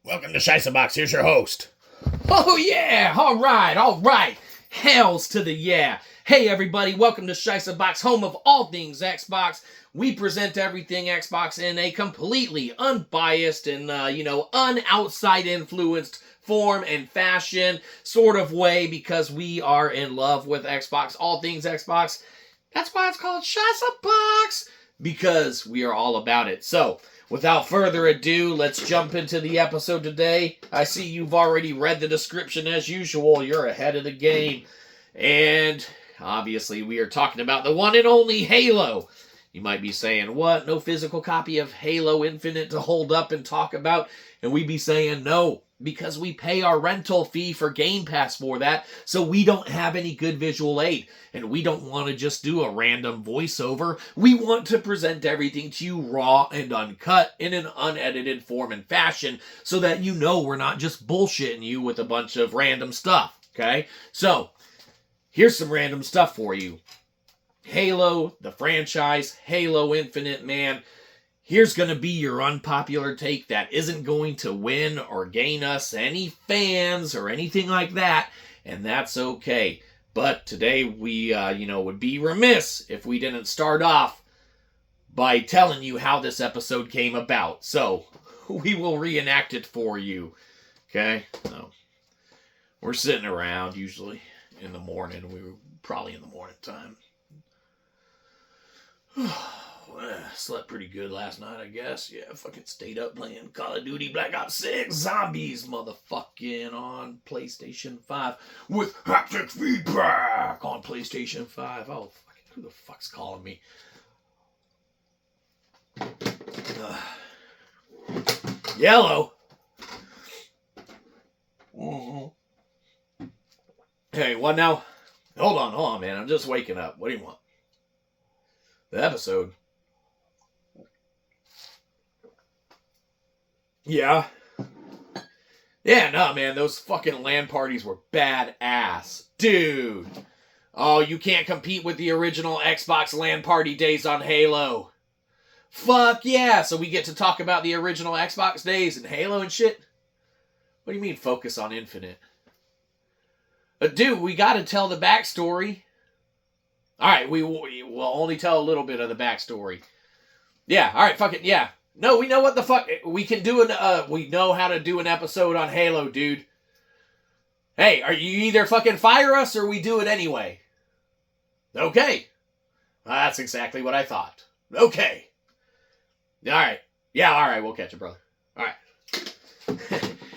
Welcome to SHI'ßböX. Here's your host. Oh yeah! All right. Hells to the yeah. Hey everybody, welcome to SHI'ßböX, home of all things Xbox. We present everything Xbox in a completely unbiased and, un-outside influenced form and fashion sort of way because we are in love with Xbox, all things Xbox. That's why it's called SHI'ßböX, because we are all about it. So, without further ado, let's jump into the episode today. I see you've already read the description as usual. You're ahead of the game. And obviously we are talking about the one and only Halo. You might be saying, what? No physical copy of Halo Infinite to hold up and talk about? And we'd be saying, no, because we pay our rental fee for Game Pass for that, so we don't have any good visual aid. And we don't want to just do a random voiceover. We want to present everything to you raw and uncut in an unedited form and fashion so that you know we're not just bullshitting you with a bunch of random stuff, okay? So, here's some random stuff for you. Halo, the franchise, Halo Infinite, man. Here's going to be your unpopular take that isn't going to win or gain us any fans or anything like that, and that's okay. But today we, would be remiss if we didn't start off by telling you how this episode came about. So, we will reenact it for you, okay? So, we're sitting around usually in the morning. We were probably in the morning time. Slept pretty good last night, I guess. Yeah, fucking stayed up playing Call of Duty Black Ops 6 Zombies, motherfucking, on PlayStation 5 with haptic feedback on PlayStation 5. Oh, fucking, who the fuck's calling me? Yellow. Mm-hmm. Hey, what now? Hold on, man. I'm just waking up. What do you want? The episode. Yeah. Yeah, no, man, those fucking LAN parties were badass. Dude. Oh, you can't compete with the original Xbox LAN party days on Halo. Fuck yeah. So we get to talk about the original Xbox days and Halo and shit? What do you mean focus on Infinite? Dude, we gotta tell the backstory. Alright, we will only tell a little bit of the backstory. Yeah, alright, fuck it, yeah. No, we know what the fuck, we can do we know how to do an episode on Halo, dude. Hey, are you either fucking fire us or we do it anyway? Okay. That's exactly what I thought. Okay. Alright. Yeah, alright, we'll catch it, brother. Alright.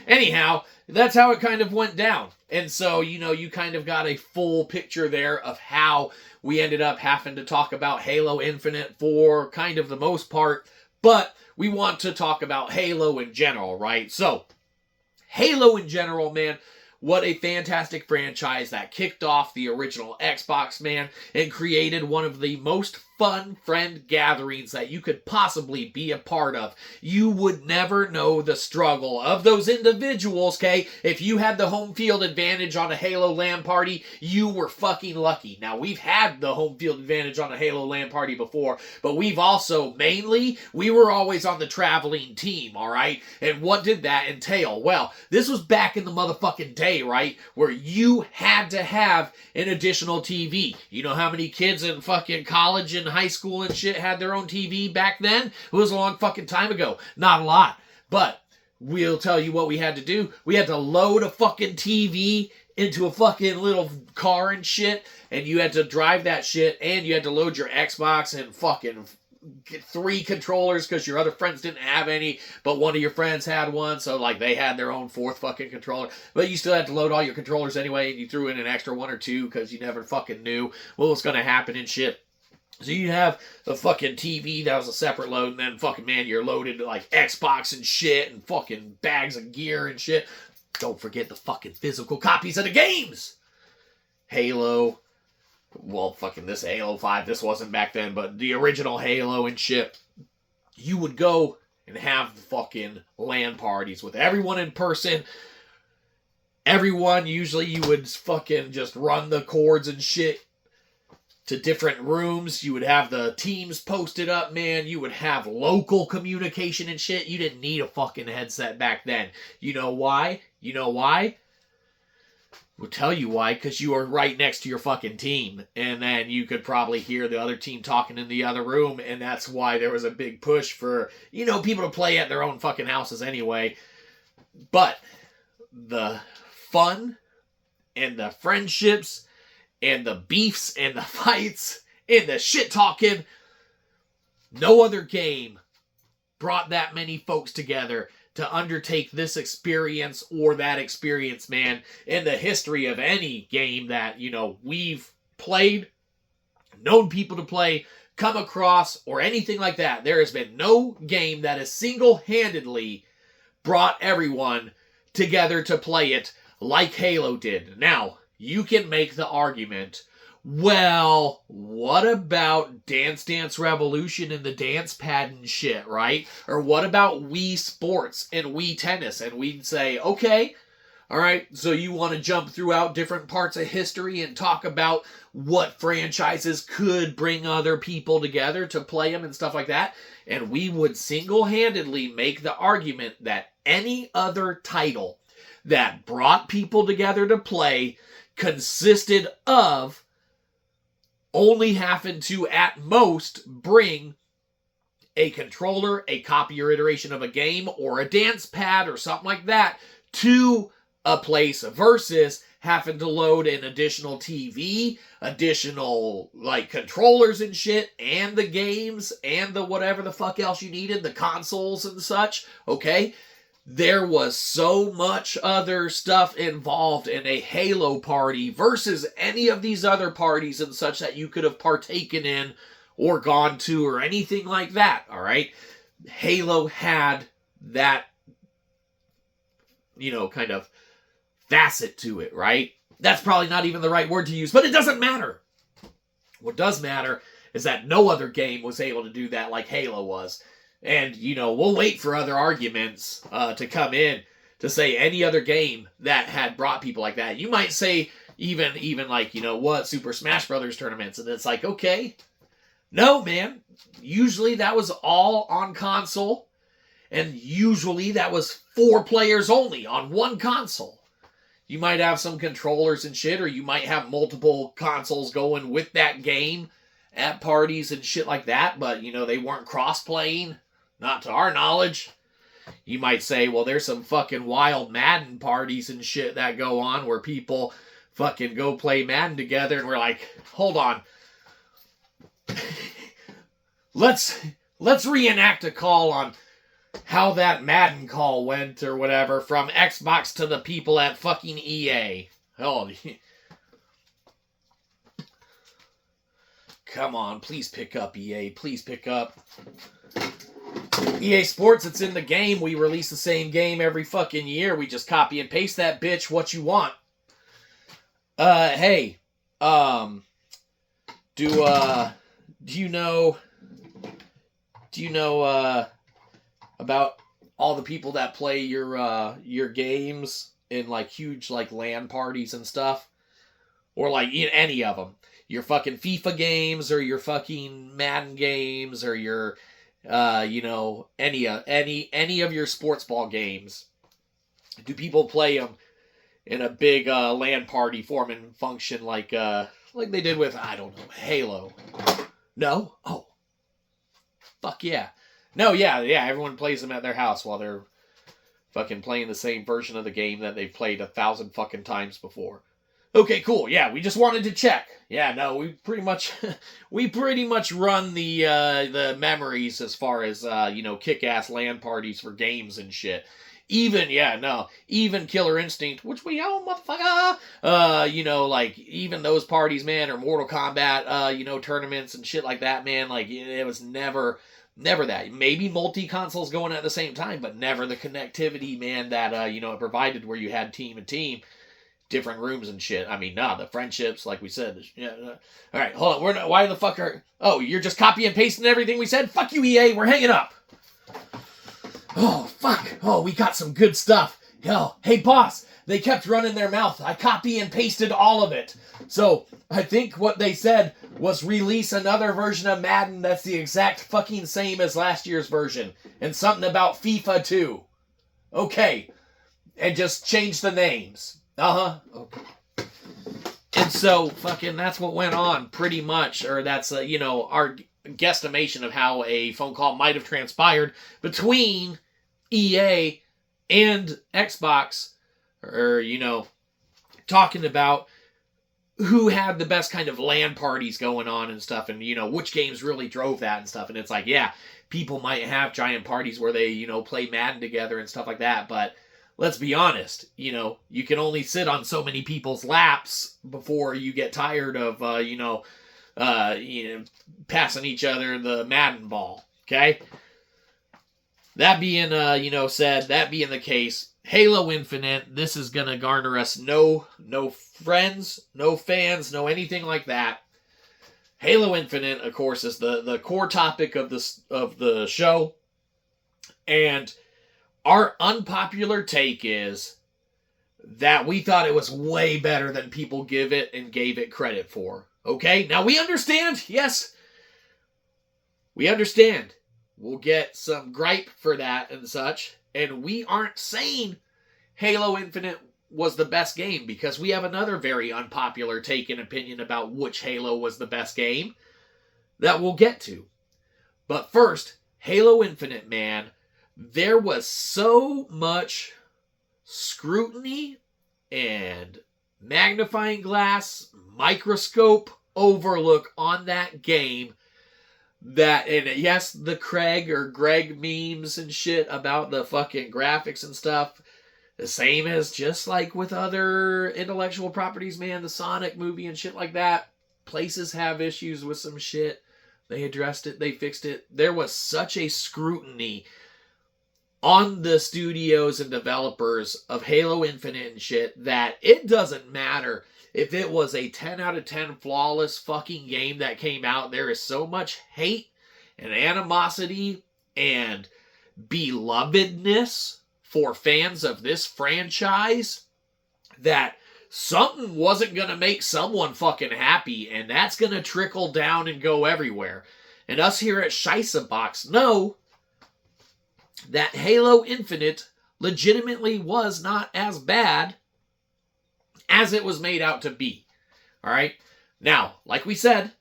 Anyhow, that's how it kind of went down. And so, you kind of got a full picture there of how we ended up having to talk about Halo Infinite for kind of the most part. But we want to talk about Halo in general, right? So, Halo in general, man, what a fantastic franchise that kicked off the original Xbox, man, and created one of the most fun friend gatherings that you could possibly be a part of. You would never know the struggle of those individuals, okay? If you had the home field advantage on a Halo LAN party, you were fucking lucky. Now, we've had the home field advantage on a Halo LAN party before, but we were always on the traveling team, alright? And what did that entail? Well, this was back in the motherfucking day, right? Where you had to have an additional TV. You know how many kids in fucking college and high school and shit had their own TV back then? It was a long fucking time ago. Not a lot. But we'll tell you what we had to do. We had to load a fucking TV into a fucking little car and shit, and you had to drive that shit, and you had to load your Xbox and fucking get 3 controllers because your other friends didn't have any, but one of your friends had one, so like they had their own 4th fucking controller. But you still had to load all your controllers anyway, and you threw in an extra 1 or 2 because you never fucking knew what was going to happen and shit. So you have the fucking TV, that was a separate load, and then fucking, man, you're loaded like Xbox and shit, and fucking bags of gear and shit. Don't forget the fucking physical copies of the games! Halo. Well, fucking this Halo 5, this wasn't back then, but the original Halo and shit. You would go and have the fucking LAN parties with everyone in person. Everyone, usually you would fucking just run the cords and shit to different rooms. You would have the teams posted up, man. You would have local communication and shit. You didn't need a fucking headset back then. You know why? You know why? We'll tell you why, because you are right next to your fucking team. And then you could probably hear the other team talking in the other room, and that's why there was a big push for, you know, people to play at their own fucking houses anyway. But the fun and the friendships and the beefs and the fights and the shit talking, no other game brought that many folks together to undertake this experience or that experience, man, in the history of any game that, you know, we've played, known people to play, come across, or anything like that. There has been no game that has single-handedly brought everyone together to play it like Halo did. Now, you can make the argument, well, what about Dance Dance Revolution and the dance pad and shit, right? Or what about Wii Sports and Wii Tennis? And we'd say, okay, all right, so you want to jump throughout different parts of history and talk about what franchises could bring other people together to play them and stuff like that. And we would single-handedly make the argument that any other title that brought people together to play consisted of only having to, at most, bring a controller, a copy or iteration of a game, or a dance pad or something like that to a place versus having to load an additional TV, additional, like, controllers and shit, and the games, and the whatever the fuck else you needed, the consoles and such, okay? There was so much other stuff involved in a Halo party versus any of these other parties and such that you could have partaken in or gone to or anything like that, all right? Halo had that, you know, kind of facet to it, right? That's probably not even the right word to use, but it doesn't matter. What does matter is that no other game was able to do that like Halo was. And, you know, we'll wait for other arguments to come in to say any other game that had brought people like that. You might say even like, you know what, Super Smash Brothers tournaments. And it's like, okay. No, man. Usually that was all on console. And usually that was 4 players only on one console. You might have some controllers and shit, or you might have multiple consoles going with that game at parties and shit like that. But, you know, they weren't cross-playing. Not to our knowledge. You might say, well, there's some fucking wild Madden parties and shit that go on where people fucking go play Madden together, and we're like, hold on. Let's reenact a call on how that Madden call went or whatever from Xbox to the people at fucking EA. Oh, come on, please pick up, EA. Please pick up. EA Sports, it's in the game. We release the same game every fucking year. We just copy and paste that bitch. What you want? Hey, do you know about all the people that play your games in like huge like LAN parties and stuff, or like any of them? Your fucking FIFA games, or your fucking Madden games, or your you know, any of your sports ball games. Do people play them in a big LAN party forming function like they did with, I don't know, Halo? No? Oh. Fuck yeah. No, yeah, everyone plays them at their house while they're fucking playing the same version of the game that they've played 1,000 fucking times before. Okay, cool. Yeah, we just wanted to check. Yeah, no, we pretty much run the memories as far as you know, kick-ass LAN parties for games and shit. Even Killer Instinct, which we own, motherfucker. You know, like even those parties, man, or Mortal Kombat, you know, tournaments and shit like that, man. Like it was never that. Maybe multi-consoles going at the same time, but never the connectivity, man, that you know, it provided where you had team and team. Different rooms and shit. I mean, the friendships, like we said. Yeah. All right, hold on. Why the fuck are... Oh, you're just copy and pasting everything we said? Fuck you, EA. We're hanging up. Oh, fuck. Oh, we got some good stuff. Yo, hey, boss. They kept running their mouth. I copy and pasted all of it. So, I think what they said was release another version of Madden that's the exact fucking same as last year's version. And something about FIFA 2. Okay. And just change the names. Okay. And so, fucking, that's what went on, pretty much. Or that's, our guesstimation of how a phone call might have transpired between EA and Xbox. Or, talking about who had the best kind of LAN parties going on and stuff. And, which games really drove that and stuff. And it's like, yeah, people might have giant parties where they, play Madden together and stuff like that. But let's be honest, you can only sit on so many people's laps before you get tired of, passing each other the Madden ball. Okay? That being, said, that being the case, Halo Infinite, this is going to garner us no friends, no fans, no anything like that. Halo Infinite, of course, is the core topic of the show. And our unpopular take is that we thought it was way better than people give it and gave it credit for. Okay? Now, we understand. Yes. We understand. We'll get some gripe for that and such. And we aren't saying Halo Infinite was the best game, because we have another very unpopular take and opinion about which Halo was the best game that we'll get to. But first, Halo Infinite, man, there was so much scrutiny and magnifying glass, microscope overlook on that game that, and yes, the Craig or Greg memes and shit about the fucking graphics and stuff, the same as just like with other intellectual properties, man, the Sonic movie and shit like that. Places have issues with some shit. They addressed it, they fixed it. There was such a scrutiny on the studios and developers of Halo Infinite and shit that it doesn't matter if it was a 10 out of 10 flawless fucking game that came out. There is so much hate and animosity and belovedness for fans of this franchise that something wasn't going to make someone fucking happy, and that's going to trickle down and go everywhere. And us here at SHIßböX know that Halo Infinite legitimately was not as bad as it was made out to be. Alright? Now, like we said,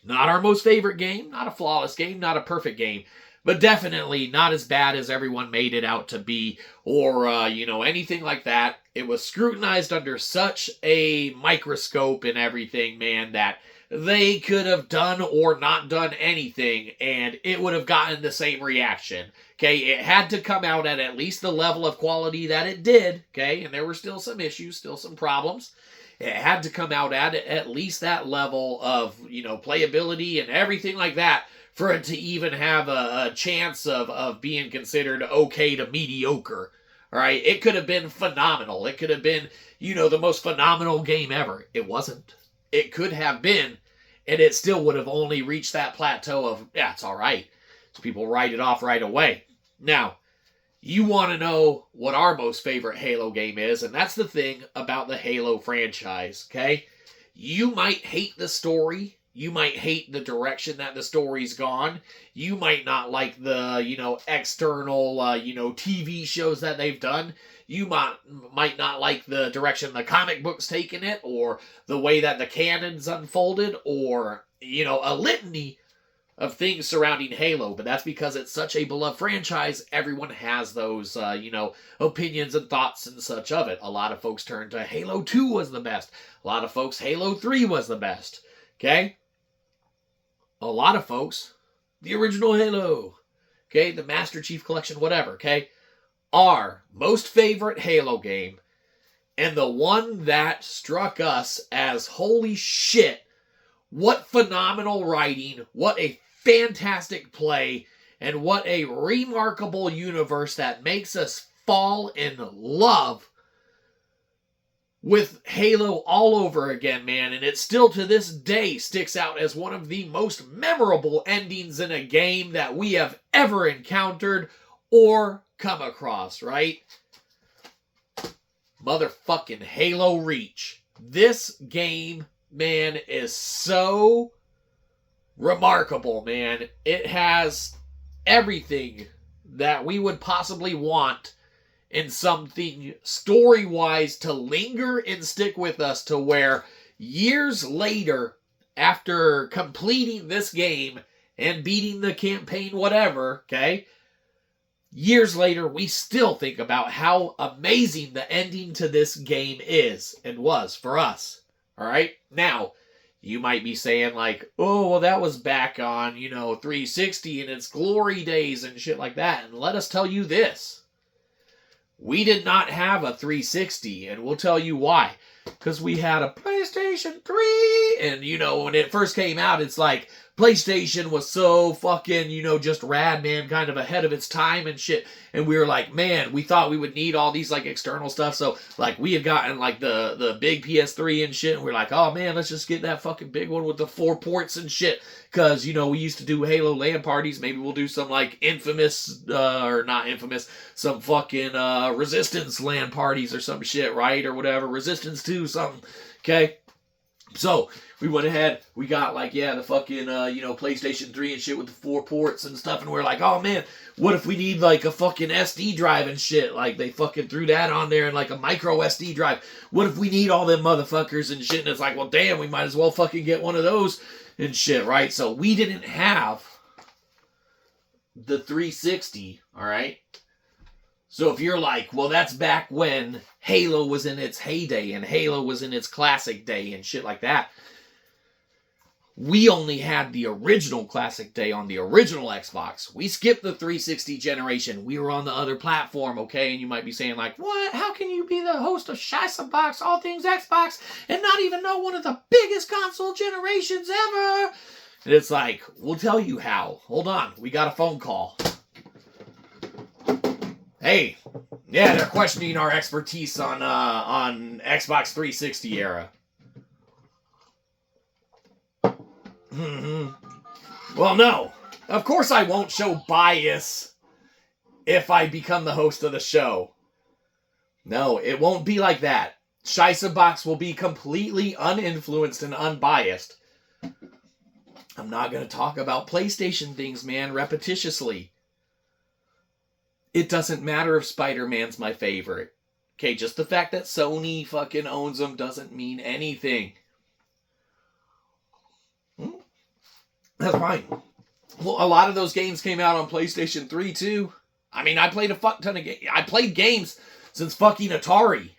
not our most favorite game, not a flawless game, not a perfect game, but definitely not as bad as everyone made it out to be, or, anything like that. It was scrutinized under such a microscope and everything, man, that they could have done or not done anything, and it would have gotten the same reaction. Okay, it had to come out at least the level of quality that it did, okay, and there were still some issues, still some problems. It had to come out at least that level of, playability and everything like that for it to even have a chance of being considered okay to mediocre. All right, it could have been phenomenal. It could have been, the most phenomenal game ever. It wasn't. It could have been, and it still would have only reached that plateau of, yeah, it's all right. So people write it off right away. Now, you want to know what our most favorite Halo game is, and that's the thing about the Halo franchise, okay? You might hate the story. You might hate the direction that the story's gone. You might not like the, external, TV shows that they've done. You might not like the direction the comic book's taken it, or the way that the canon's unfolded, or, a litany of things surrounding Halo. But that's because it's such a beloved franchise. Everyone has those, opinions and thoughts and such of it. A lot of folks turn to Halo 2 was the best. A lot of folks, Halo 3 was the best. Okay? A lot of folks, the original Halo, okay, the Master Chief Collection, whatever, okay, our most favorite Halo game, and the one that struck us as, holy shit, what phenomenal writing, what a fantastic play, and what a remarkable universe that makes us fall in love with Halo all over again, man. And it still to this day sticks out as one of the most memorable endings in a game that we have ever encountered or come across, right? Motherfucking Halo Reach. This game man, is so remarkable, man. It has everything that we would possibly want in something story-wise to linger and stick with us, to where years later, after completing this game and beating the campaign, whatever, okay, years later, we still think about how amazing the ending to this game is and was for us. All right? Now, you might be saying like, oh, well, that was back on, 360 in its glory days and shit like that. And let us tell you this. We did not have a 360, and we'll tell you why. Because we had a PlayStation 3, and, when it first came out, it's like, PlayStation was so fucking, just rad, man, kind of ahead of its time and shit. And we were like, man, we thought we would need all these, like, external stuff. So, like, we had gotten, like, the big PS3 and shit. And we were like, oh, man, let's just get that fucking big one with the 4 ports and shit. Because, we used to do Halo LAN parties. Maybe we'll do some, like, infamous, or not infamous, some fucking Resistance LAN parties or some shit, right? Or whatever. Resistance 2, something. Okay? So, we went ahead, we got like, the fucking, PlayStation 3 and shit with the 4 ports and stuff, and we're like, oh man, what if we need like a fucking SD drive and shit? Like, they fucking threw that on there and like a micro SD drive. What if we need all them motherfuckers and shit? And it's like, well, damn, we might as well fucking get one of those and shit, right? So, we didn't have the 360, alright? So if you're like, well, that's back when Halo was in its heyday and Halo was in its classic day and shit like that. We only had the original classic day on the original Xbox. We skipped the 360 generation. We were on the other platform, okay? And you might be saying like, what? How can you be the host of SHI'ßböX, all things Xbox, and not even know one of the biggest console generations ever? And it's like, we'll tell you how. Hold on. We got a phone call. Hey, yeah, they're questioning our expertise on Xbox 360 era. Well, no. Of course I won't show bias if I become the host of the show. No, it won't be like that. SHI'ßböX will be completely uninfluenced and unbiased. I'm not going to talk about PlayStation things, man, repetitiously. It doesn't matter if Spider-Man's my favorite. Okay, just the fact that Sony fucking owns them doesn't mean anything. That's fine. Well, a lot of those games came out on PlayStation 3 too. I mean, I played a fuck ton of games. I played games since fucking Atari.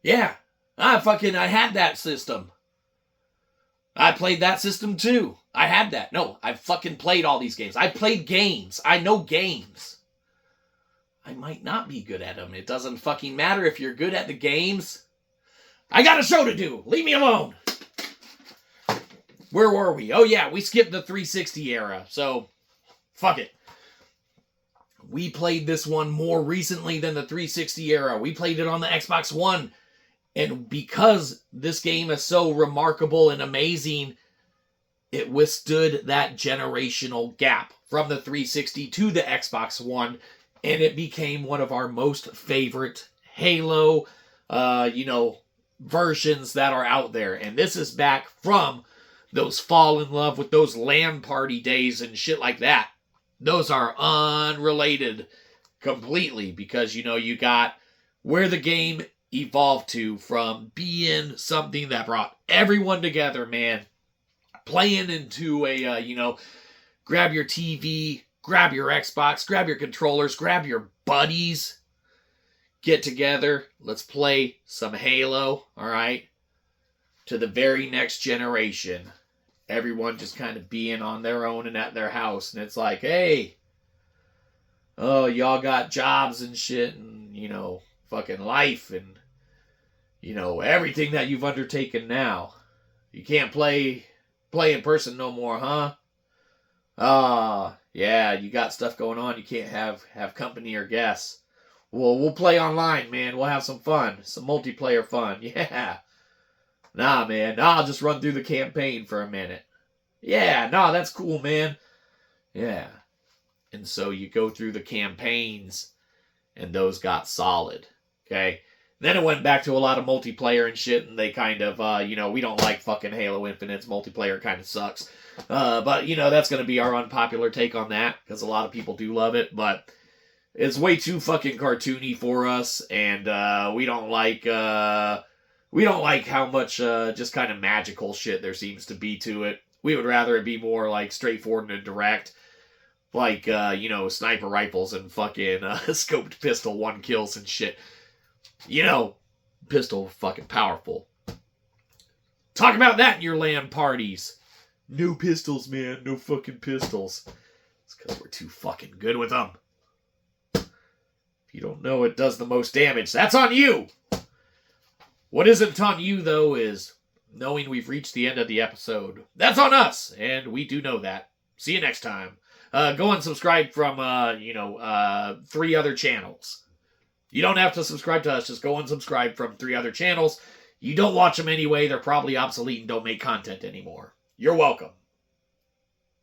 Yeah, I had that system. I played that system too. I had that. No, I fucking played all these games. I played games. I know games. I might not be good at them. It doesn't fucking matter if you're good at the games. I got a show to do. Leave me alone. Where were we? Oh yeah, we skipped the 360 era. So, fuck it. We played this one more recently than the 360 era. We played it on the Xbox One. And because this game is so remarkable and amazing, it withstood that generational gap from the 360 to the Xbox One, and it became one of our most favorite Halo, versions that are out there. And this is back from those fall in love with those LAN party days and shit like that. Those are unrelated completely because, you got where the game evolved to from being something that brought everyone together, man. Playing into a, grab your TV, grab your Xbox, grab your controllers, grab your buddies, get together, let's play some Halo, alright? To the very next generation. Everyone just kind of being on their own and at their house. And it's like, hey, oh, y'all got jobs and shit and, fucking life and, everything that you've undertaken now. You can't play in person no more, huh? Yeah, you got stuff going on. You can't have company or guests. Well, we'll play online, man. We'll have some fun. Some multiplayer fun. Yeah. Nah, man. Nah, I'll just run through the campaign for a minute. Yeah, nah, that's cool, man. Yeah. And so you go through the campaigns, and those got solid. Okay? Then it went back to a lot of multiplayer and shit, and they kind of, we don't like fucking Halo Infinite's multiplayer kind of sucks. But, that's going to be our unpopular take on that, because a lot of people do love it, but it's way too fucking cartoony for us, and we don't like how much just kind of magical shit there seems to be to it. We would rather it be more like straightforward and direct, like, sniper rifles and fucking scoped pistol 1 kills and shit. Pistol fucking powerful. Talk about that in your LAN parties. No pistols, man. No fucking pistols. It's because we're too fucking good with them. If you don't know it does the most damage, that's on you! What isn't on you, though, is knowing we've reached the end of the episode. That's on us, and we do know that. See you next time. Go and subscribe from, 3 other channels. You don't have to subscribe to us. Just go and subscribe from 3 other channels. You don't watch them anyway. They're probably obsolete and don't make content anymore. You're welcome.